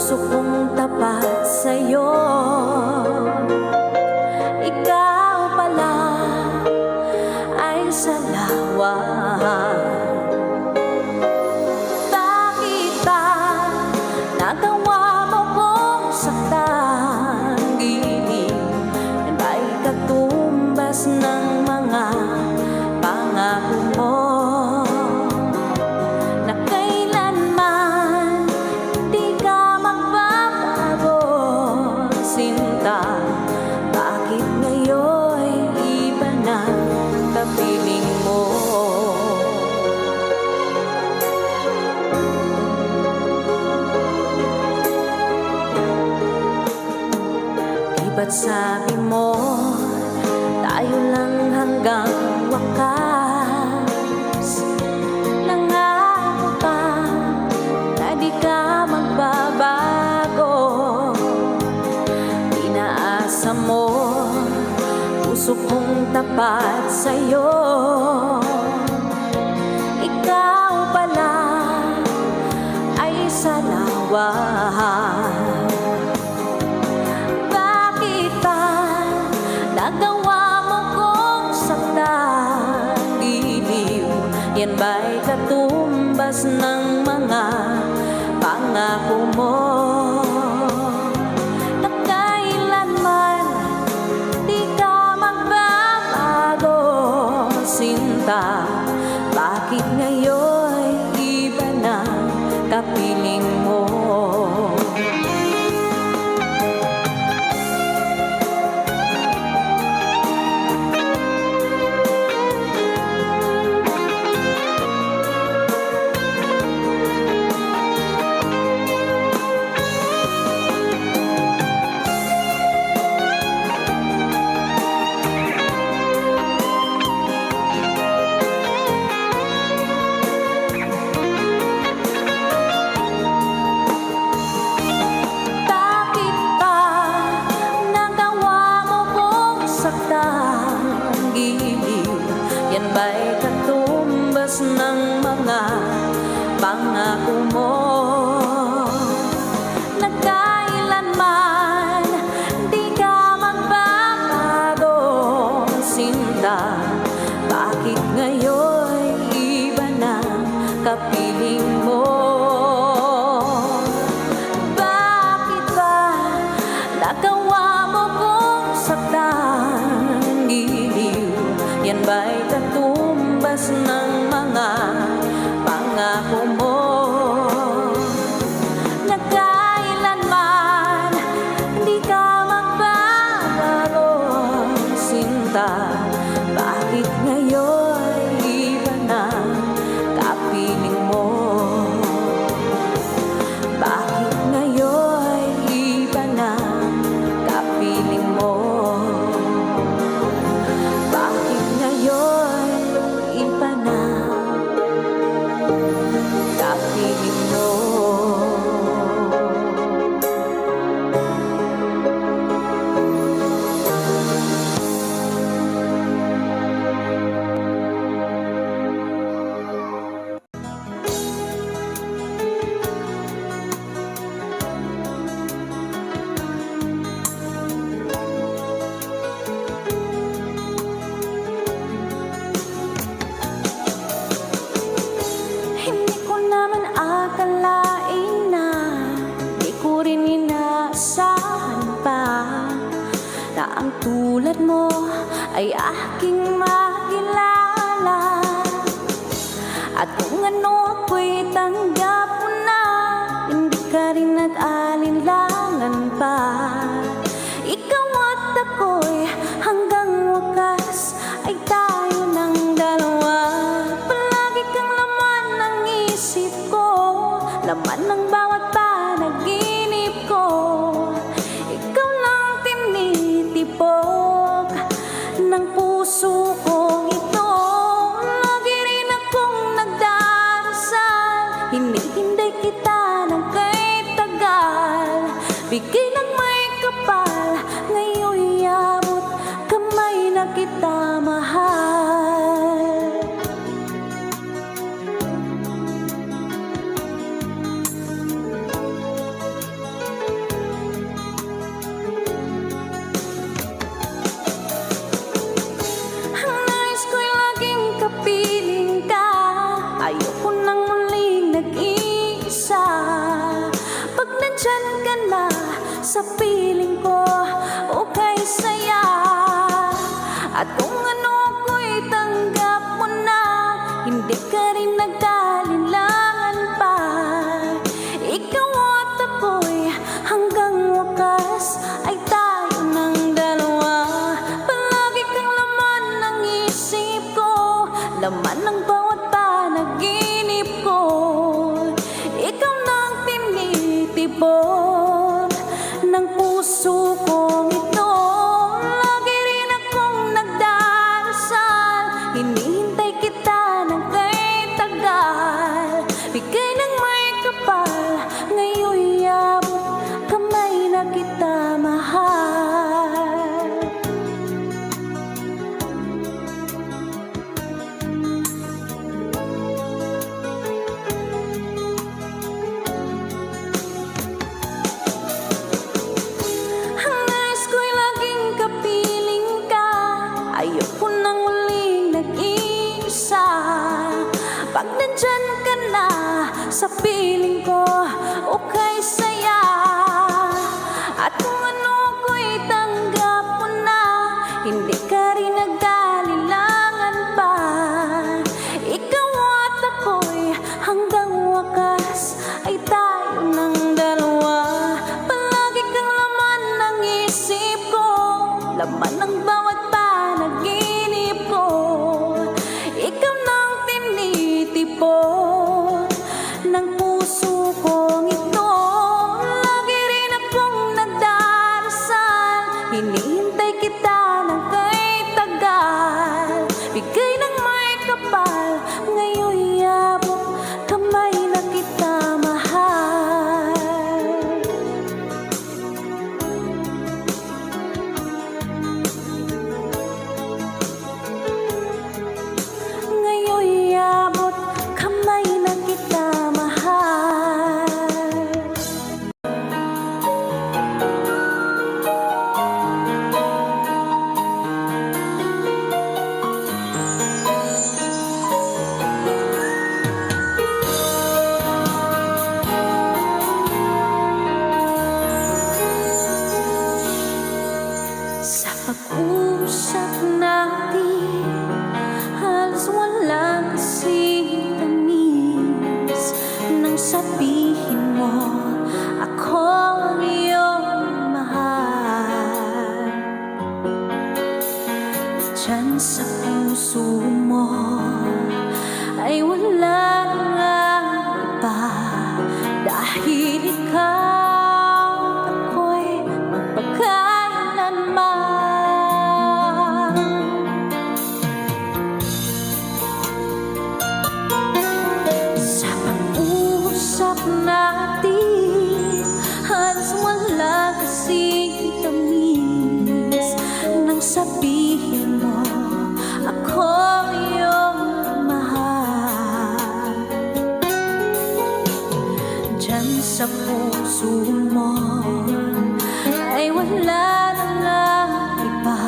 puso kong tapat sa'yo. Ikaw pala ay salawan. Bakit ba nagawa mo kong saktan? Giliw, yan ba'y katumbas ng mga pangako mo? Bakit ngayon iba na kapiling mo? Di ba't sabi mo tayo lang hanggang wakas? Nangako ka na di ka magbabago. Inaasa mo puso kong tapat sa'yo. Ikaw pala ay salawan. Bakit ba nagawa mo kong saktan? Giliw, yan ba'y katumbas ng mga pangako mo? Bakit ngayon iba na kapiling mo? Yan ba'y katumbas ng mga pangako mo? Nagkailanman di ka magbabago, sinta. Bakit ngayon iba na kapiling mo? Bakit ba nagawa mo kong saktan? Giliw, yan ba'y katumbas ng mga pangako mo? Nagkailanman di ka magbabago, sinta. Bakit ngayon iba na kapiling mo? Bakit ngayon iba na kapiling mo? Bakit ngayon iba na kapiling mo? Hindi ko naman akalain na di ko rin inaasahan pa na ang tulad mo ay aking makilala. At kung ano ako'y tanggap mo na, hindi ka rin nag-alinlangan pa. Ikaw at ako'y hanggang wakas ay tayo ng dalawa. Palagi kang laman ng isip ko, laman ng bawat panaginip ko. Ikaw lang tinitipok ng puso kong ito. Lagi rin akong nagdarasal, hinihinday kita ng kay tagal. Bigay ng may kapal, ngayon'y abot kamay na kita mahal. sa piling ko o kay saya. At kung ano ko'y tanggap mo na, hindi ka rin nag-alinlangan pa. Ikaw at ako'y hanggang wakas ay tayo ng dalawa. Palagi kang laman ng isip ko, laman ng bawat panaginip ko. Ikaw nang tinitipon ng puso kong ito. Lagi rin akong nagdarasal, hinihintay kita ng kay tagal. Bigay ng may kapal, ngayon'y abot kamay na kita mahal. Ang nais ko'y laging kapiling ka, ayoko nang muling nag-iisa. Pag nandyan ka na sa piling ko o kay saya. At kung ano ko'y tanggap mo na, hindi ka rin nag-alinlangan pa. Ikaw at ako'y hanggang wakas ay tayo ng dalawa. Palagi kang laman ng isip ko, laman ng bawat panaginip ko. Ikaw nang tinitipon ng puso kong ito. Lagi rin akong nagdarasal, hinihintay kita ng kay tagal. Bigay ng may kapal, ngayon'y abot kamay na kita mahal. Ngayon'y abot kamay na kita mahal. Sa pag-usap natin, halos walang kasing tamis nang sabihin mo ako ang iyong mahal. Diyan sa puso mo ay wala nang iba, dahil ikaw ako'y magpakailanman. Sa pag-usap natin, halos wala kasing tamis nang sabihin mo ako iyong mahal. Diyan sa puso mo ay wala nang iba,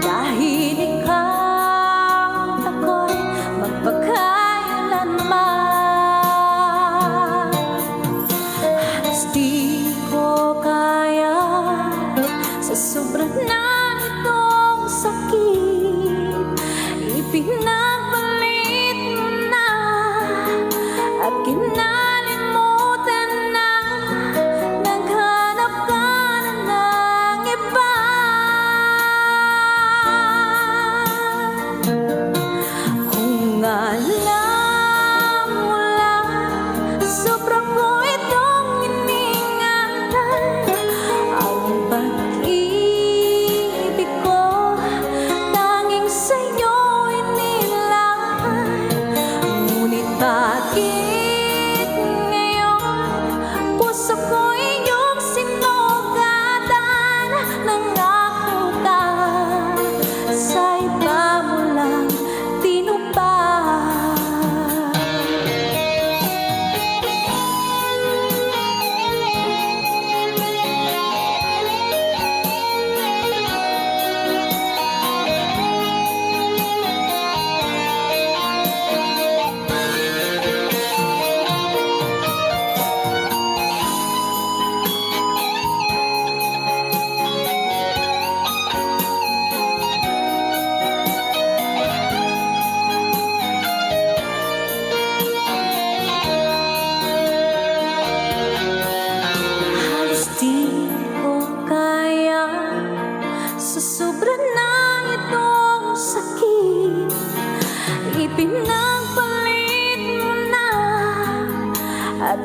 dahil ikaw ako'y magpakailanman. Halos di ko kaya sa sobra na nitong sakit, ipinagbalik mo na at kinalimutan na. Naghanap ka na ng iba. Kung alam mo lang, sobra ko itong iningatan. Ang pag-ibig ko tanging sa'yo inilaan. Ngunit bakit ngayon puso ko iyong sinugatan? Nangako ka, sa iba mo lang tinupad.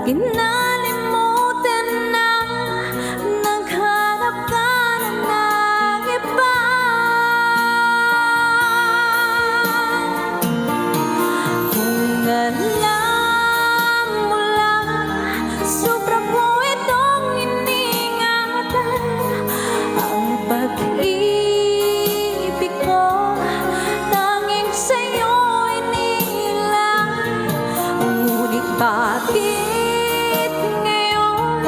kinalimutan na naghanap ka na ng iba. Kung alam mo lang, sobra ko itong iningatan. Ang pag-ibig ko tanging sa'yo'y nilang. Ngunit bakit ngayon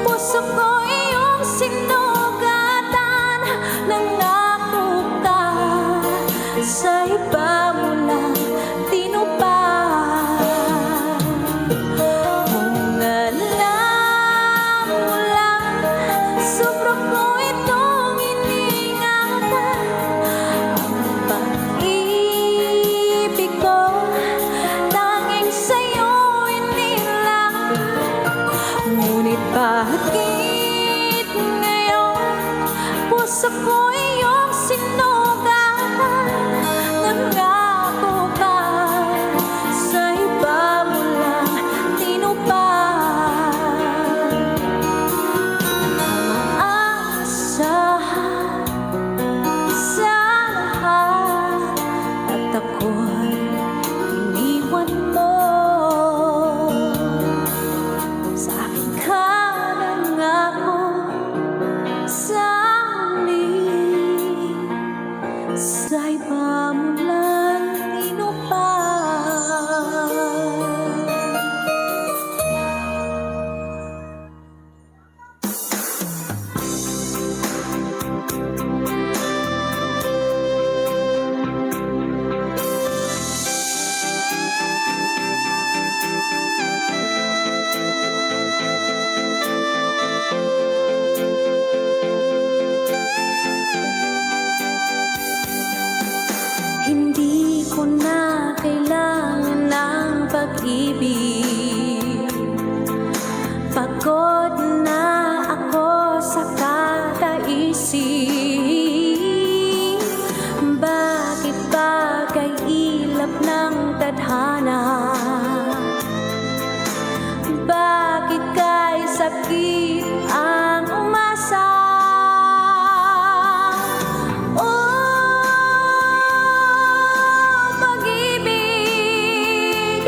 puso ko iyong sinugatan? Nangako ka sa iba mo lang tinupad. Kung alam mo lang, sobra ko itong iningatan. Ang pag-ibig ko tanging sa'yo'y nilang. Ngunit bakit ngayon puso ko iyong sinugatan? Nangako ka sa iba mo lang tinupad. Maasahan sa lahat at ako'y iniwan mo. Sa akin ka nangako sa huli, sa iba mo lang tinupad. Hindi ko na kailangan ng pag-ibig. Pagod na ako sa kakaisip. Bakit ba kay ilap ng tadhana? Bakit kay sakit ang umasa? Pag-ibig,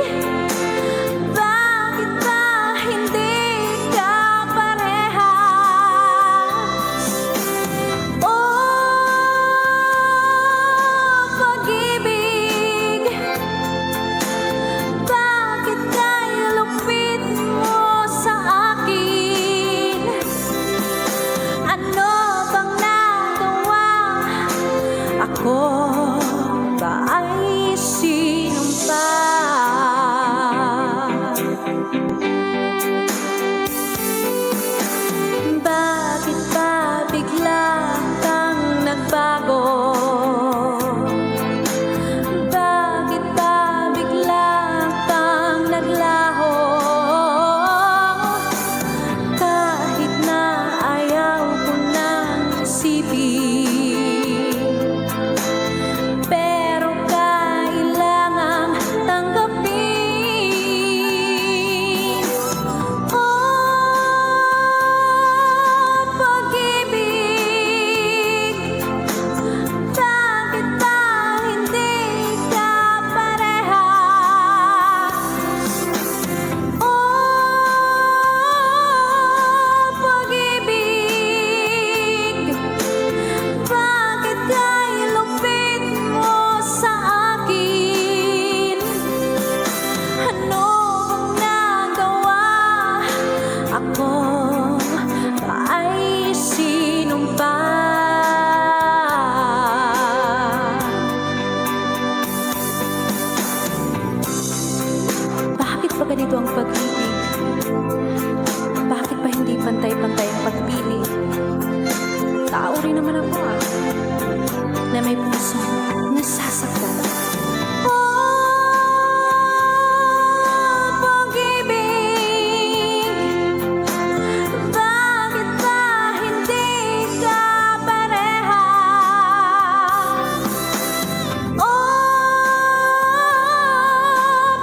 bakit ba hindi ka parehas? Pag-ibig, bakit kay lupit mo sa akin? Ano bang nagawa? Ako ba ay sinumpa? Bakit ba bigla kang nagbago? Bakit ba bigla kang naglaho? Kahit na ayaw ko nang isipin, pero kailangang tanggapin. Pag-ibig, bakit ba hindi ka parehas? Pag-ibig, bakit kay lupit mo sa akin? Ano bang nagawa? Ako ba ay sinumpa? Bakit ba ganito ang pag-ibig? Bakit ba hindi pantay-pantay ang pagpili? Tao rin naman ako na may puso nasasaktan. Pag-ibig, bakit ba hindi ka parehas?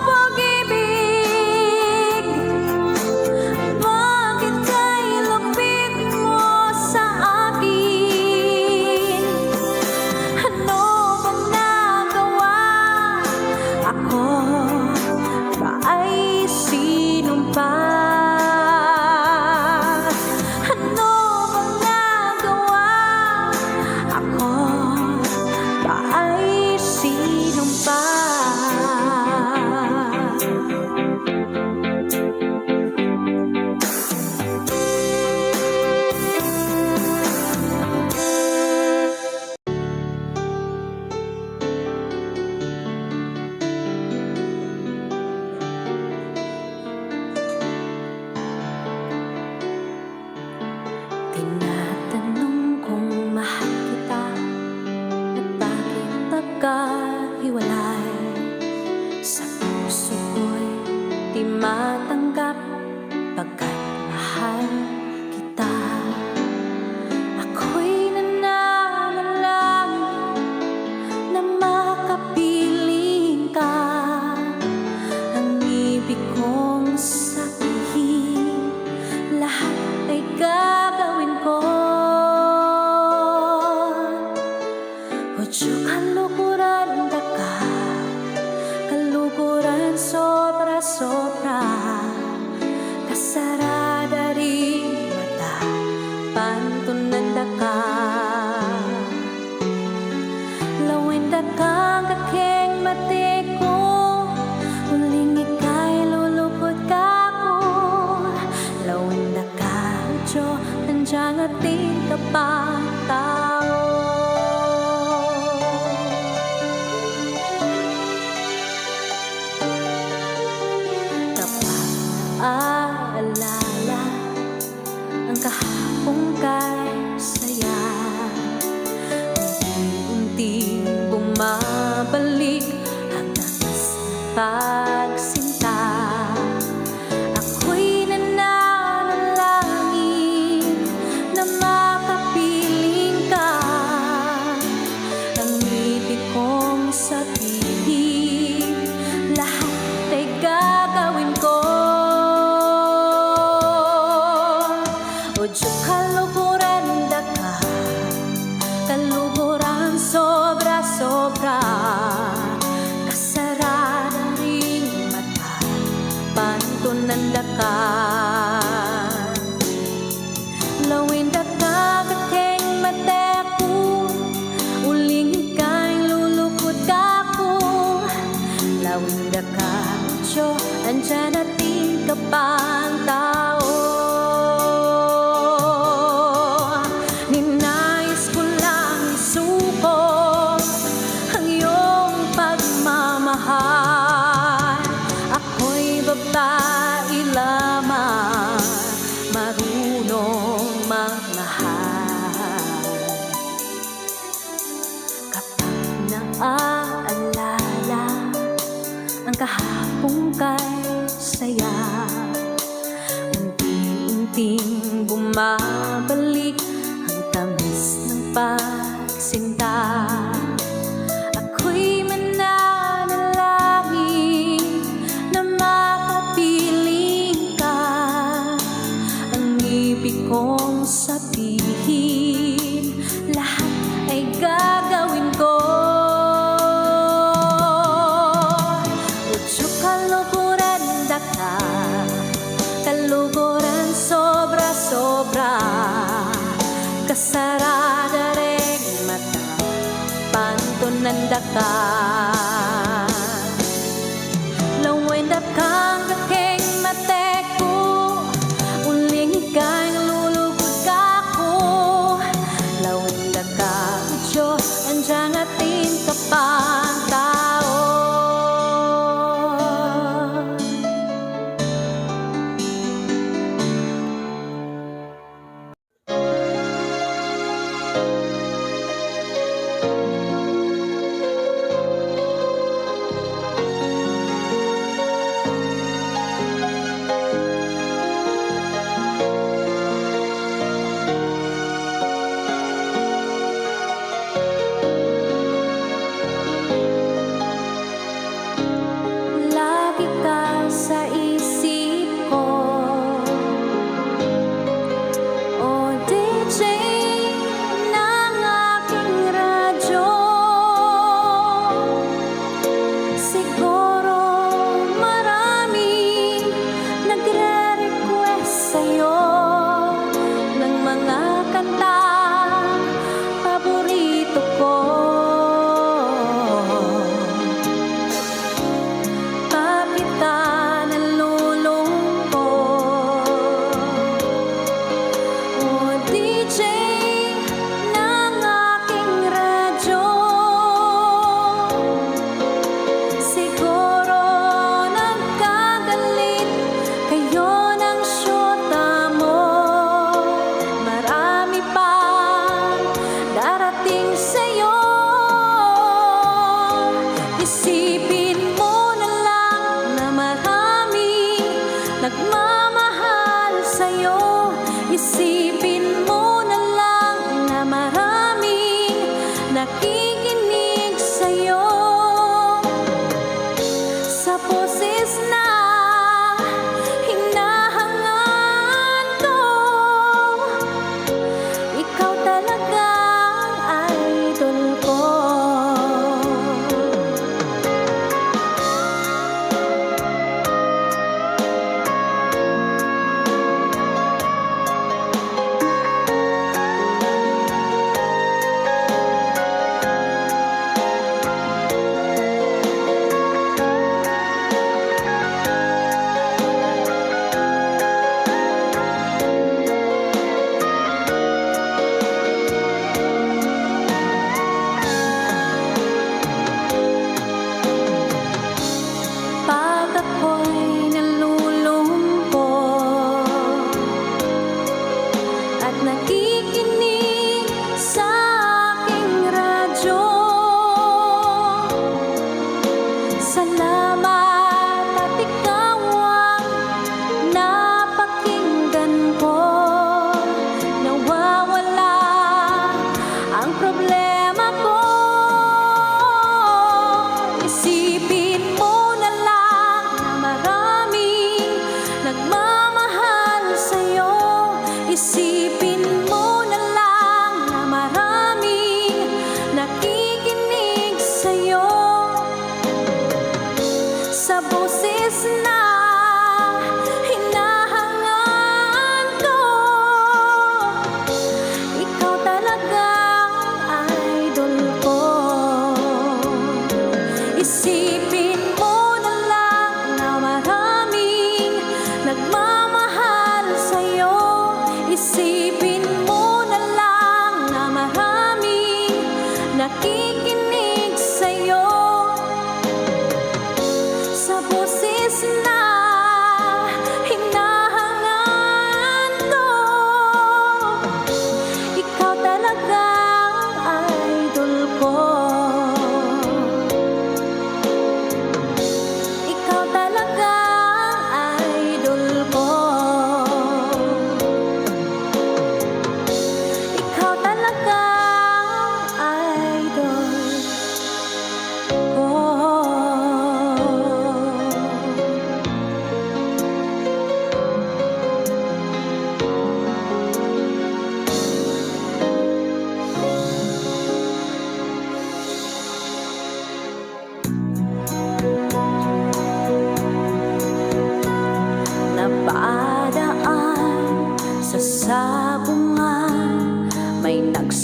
Pag-ibig, ibig kong sabihin, lahat ay gagawin ko. Huwag kalukuran ka, kalukuran sobra-sobra. Kasarada rin mata, pantunanda ka. Lawenda kang kakeng mate ko, uling ika'y lulukod ka ko. Lawenda ka, Diyo, nandiyan ating kapang tao. Aalala ang kahapong kay saya, unti-unting bumabalik hanggang pagsinta. Ako'y nananalangin na makapiling ka. Ang ibig kong sabihin, lahat ay gagawin ko. Ojo kalukuran ka, kalukuran sobra-sobra. Kasarada ring mata, pantunanda ka. Lawenda ka kakeng mate ko, uling ika'y lulukod ka ko. Lawenda ka, Diyo, andyan ating kapang tao. Ako'y babae lamang, marunong magmahal. Kapag naaalala ang kahapong kay saya, unti-unting bumabalik ang tamis ng pagsinta. Ako'y mananalangin na makapiling ka. Ang ibig kong sabihin, lahat ay gagawin ko. Ojo kalukuran ka, kalukuran sobra-sobra. Kasarada ring mata, pantunanda ka. Lawenda kang kakeng mate ko, uling ika'y lulukod ka ko. Lawenda ka, Diyo, andyan ating kapang tao. Lagi ka sa isip ko, o DJ ng aking radyo. Siguro maraming nagre-request sa'yo ng mga kanta paborito ko. Bakit ka nalulungkot, o DJ ng aking radyo? Siguro nagkagalit kayo ng syota mo. Marami pang darating sa'yo. Isipin mo na lang na maraming nagmamahal sa'yo. Isipin mo na lang na maraming nakikinig sa'yo. Sa boses na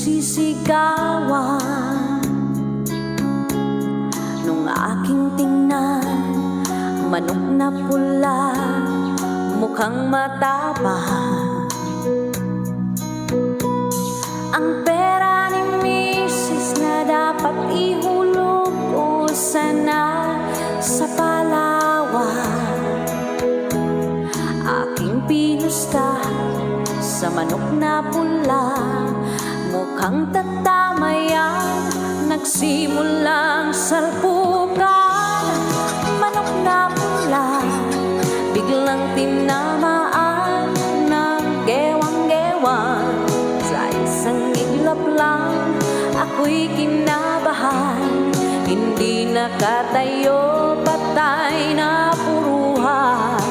nagsisigawan. Nung aking tingnan, manok na pula, mukhang matapang. Ang pera ni Mrs. na dapat ihulog ko sana sa Palawan. Aking pinusta sa manok na pula, mukhang tatamayan, nagsimulang salpukan. Manok na pula, biglang tinamaan ng gewang-gewang. Sa isang iglap lang, ako'y kinabahan. Hindi nakatayo, patay na puruhan.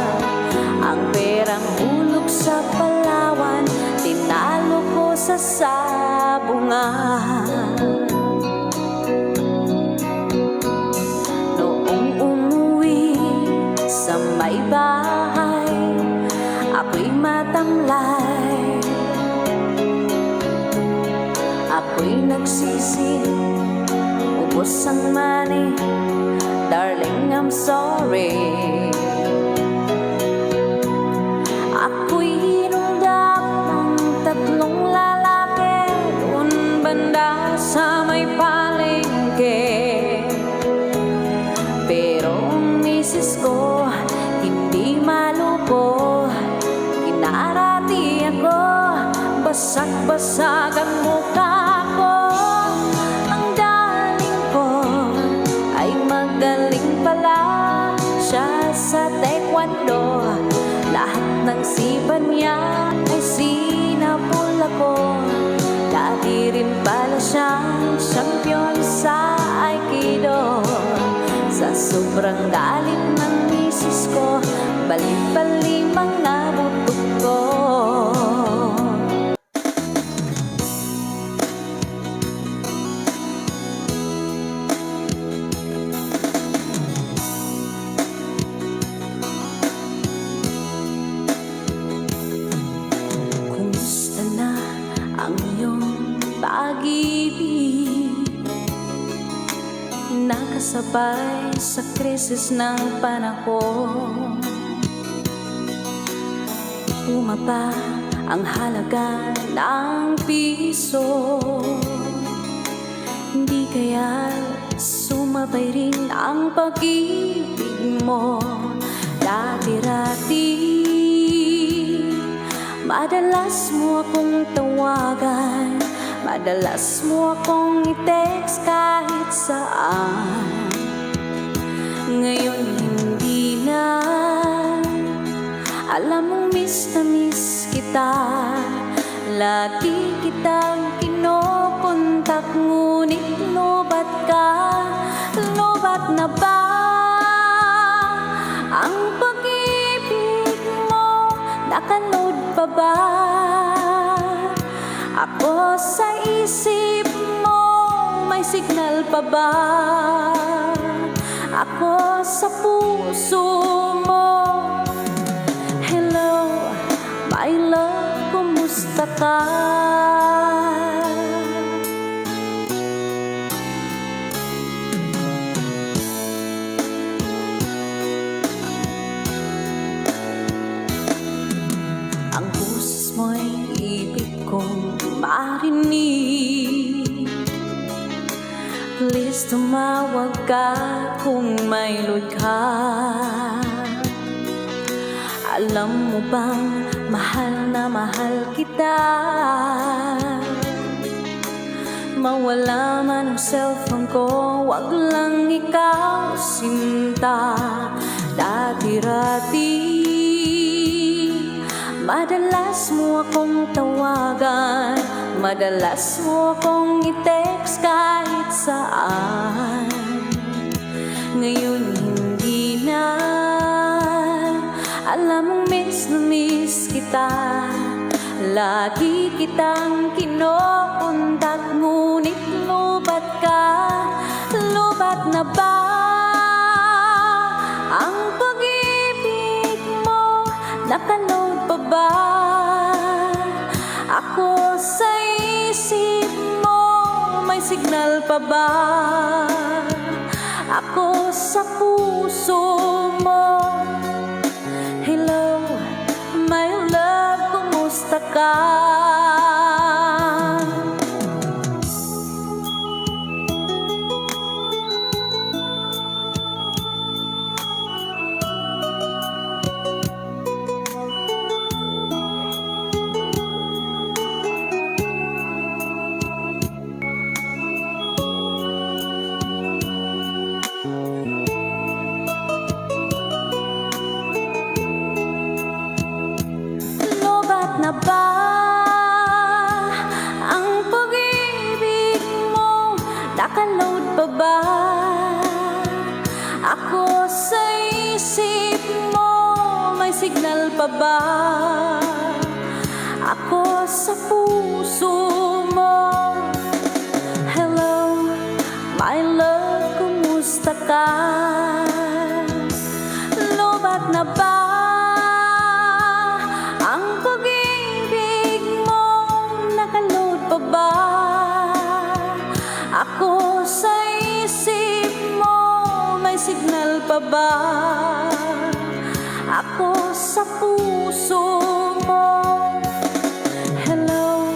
Ang perang hulog sa Palawan, tinalo ko sa sabungan. Noong umuwi sa may bahay, ako'y matamlay. Ako'y nagsisi, ubos ang money, darling, I'm sorry. Ako'y hinunggap ng tatlong lalaki doon banda sa may palengke. Pero ang misis ko hindi malupo, kinarati ako, basag-basag ang mukha ko. Ang darling ko ay magaling pala siya sa taekwondo. Lahat ng sipan niya ay sinapul ako. Dati rin pala siyang champion sa Aikido. Sa sobrang galit ng misis ko, balik-balimang nabutok ko. Kumusta na ang iyong pag-ibig? Nakasabay sa krisis ng panahon. Bumaba ang halaga ng piso. Hindi kaya sumabay rin ang pag-ibig mo dati-rati. Madalas mo akong tawagan, madalas mo akong i-text kahit saan. Ngayon hindi na, alam mong miss na miss kita. Lagi kitang kinokontak, ngunit lobat ka. Lobat na ba ang pag-ibig mo? Nakaload pa ba ako sa isip mo? May signal pa ba ako sa puso mo? Hello, my love, kumusta ka? Ang boses mo'y ibig kong marinig. Please tumawag ka kung may load ka. Alam mo bang mahal na mahal kita? Mawala man ang cellphone ko, wag lang ikaw sinta. Dati-rati madalas mo akong tawagan, madalas mo akong i-text kahit saan. Ngayon hindi na, alam mong miss na miss kita. Lagi kitang kinokontak, ngunit lubat ka. Lubat na ba ang pag-ibig mo? Nakaload pa ba ako sa isip pa ba ako sa puso mo? Hello, my love, kumusta ka? Na ba ang pag-ibig mo? Nakaload pa ba ako sa isip mo? May signal pa ba ako sa puso mo? Hello, my love, kumusta ka? Lobat na ba ako sa isip mo? May signal pa ba ako sa puso mo? Hello,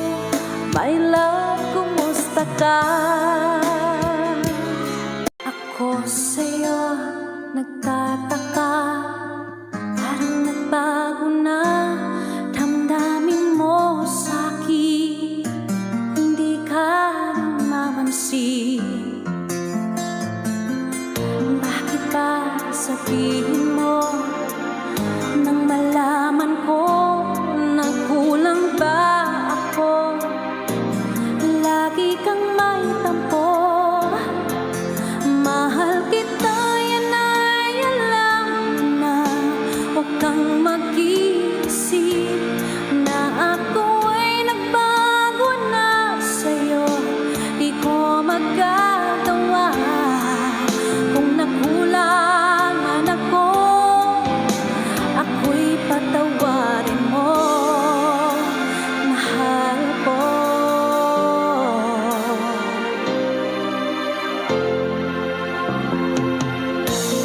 my love, kumusta ka? Ako sa'yo nagtataka, parang nagbago na damdamin mo sa'kin. Hindi ka bakit ba sabihin mo nang malaman ko nagkulang ba ako? Lagi kang may tampo, mahal kita, yan ay alam na. Huwag kang mag-iisip na ako ay nagbago na sa'yo. Di ko magagawa kung nakulang man ako. Ako'y patawarin mo, mahal ko.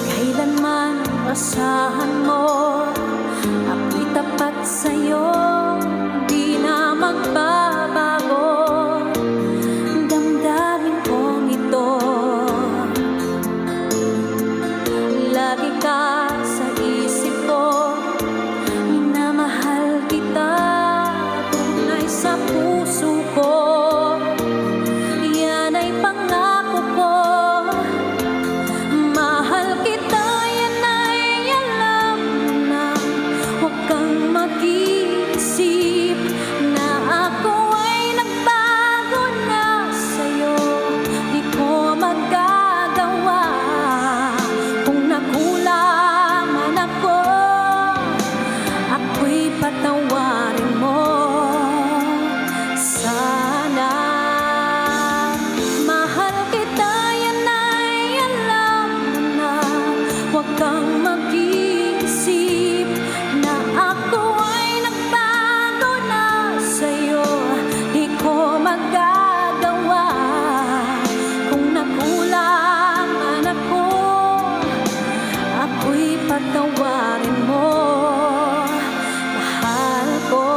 Kailanman asahan mo, ako'y tapat sa'yo, di na magbabago. Lagi ka sa isip ko, minamahal kita, tunay sa puso ko. Yan ay pangako ko, mahal kita, yan ay alam na. Huwag kang mag-iisip na ako ay nagbago na sa'yo. Di ko magagawa kung nakulang man ako. Ako'y patawarin mo sana. Mahal kita, yan ay alam na. Huwag kang mag-iisip na ako ay nagbago na sa'yo. Di ko magagawa kung nakulang man ako. Ako'y patawarin mo, mahal ko.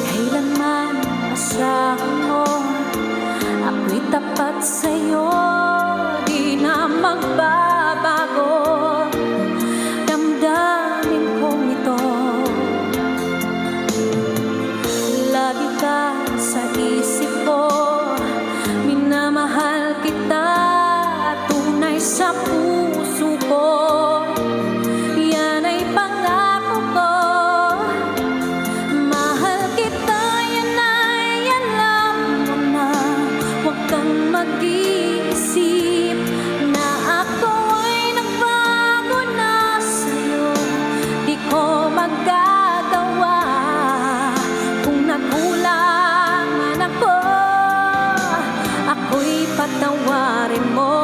Kailanman asahan mo, ako'y tapat sa'yo, di na magbabago. Damdamin kong ito, lagi ka sa isip ko, minamahal kita, tunay sa puso ko. Yan ay pangako ko, mahal kita, yan ay alam mo na. Huwag kang mag-iisip na ako ay nagbago na sa'yo. Di ko magagawa kung nakulang man ako. Ako'y patawarin mo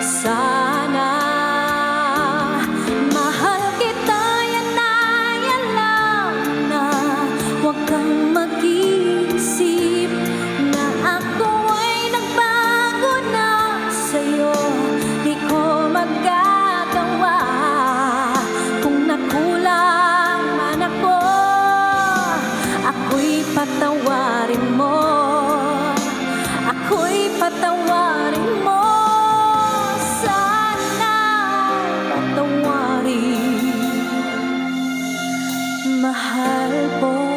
sana. Mahal kita, yan ay alam kalbo.